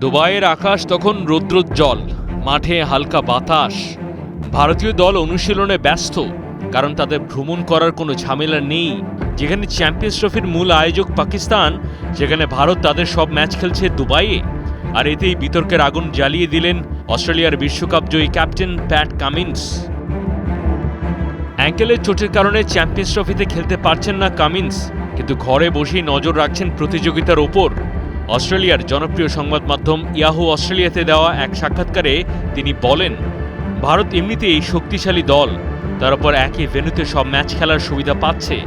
দুবাইয়ের আকাশ তখন রৌদ্রোজ্জ্বল, মাঠে হালকা বাতাস। ভারতীয় দল অনুশীলনে ব্যস্ত, কারণ তাদের ভ্রমণ করার কোনো ঝামেলা নেই। যেখানে চ্যাম্পিয়ন্স ট্রফির মূল আয়োজক পাকিস্তান, সেখানে ভারত তাদের সব ম্যাচ খেলছে দুবাইয়ে। আর এতেই বিতর্কের আগুন জ্বালিয়ে দিলেন অস্ট্রেলিয়ার বিশ্বকাপ জয়ী ক্যাপ্টেন প্যাট কামিন্স। অ্যাঙ্কেলের চোটের কারণে চ্যাম্পিয়ন্স ট্রফিতে খেলতে পারছেন না কামিন্স, কিন্তু ঘরে বসেই নজর রাখছেন প্রতিযোগিতার ওপর। অস্ট্রেলিয়ার জনপ্রিয় সংবাদ মাধ্যম ইয়াহু অস্ট্রেলিয়াতে দেওয়া এক সাক্ষাৎকারে তিনি বলেন, ভারত এমনিতেই শক্তিশালী দল, তার উপর একই ভেন্যুতে সব ম্যাচ খেলার সুবিধা পাচ্ছে।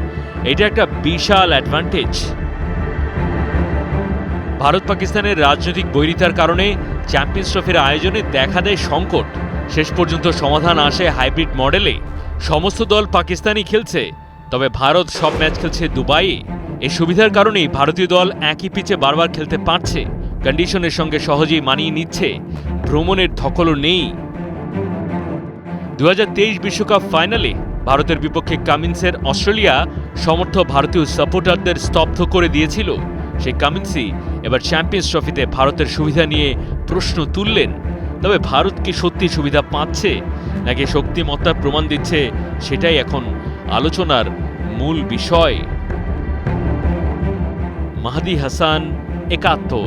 এটা একটা বিশাল অ্যাডভান্টেজ। ভারত পাকিস্তানের রাজনৈতিক বৈরিতার কারণে চ্যাম্পিয়ন্স ট্রফির আয়োজনে দেখা দেয় সংকট। শেষ পর্যন্ত সমাধান আসে হাইব্রিড মডেলে। সমস্ত দল পাকিস্তানই খেলছে, তবে ভারত সব ম্যাচ খেলছে দুবাইয়ে। এই সুবিধার কারণেই ভারতীয় দল একই পিচে বারবার খেলতে পারছে, কন্ডিশনের সঙ্গে সহজেই মানিয়ে নিচ্ছে, ভ্রমণের ধকলও নেই। 2023 বিশ্বকাপ ফাইনালে ভারতের বিপক্ষে কামিন্সের অস্ট্রেলিয়া সমর্থ ভারতীয় সাপোর্টারদের স্তব্ধ করে দিয়েছিল। সেই কামিন্সই এবার চ্যাম্পিয়ন্স ট্রফিতে ভারতের সুবিধা নিয়ে প্রশ্ন তুললেন। তবে ভারত কি সত্যি সুবিধা পাচ্ছে, নাকি শক্তিমত্তার প্রমাণ দিচ্ছে, সেটাই এখন আলোচনার মূল বিষয়। মাহদি হাসান, 71।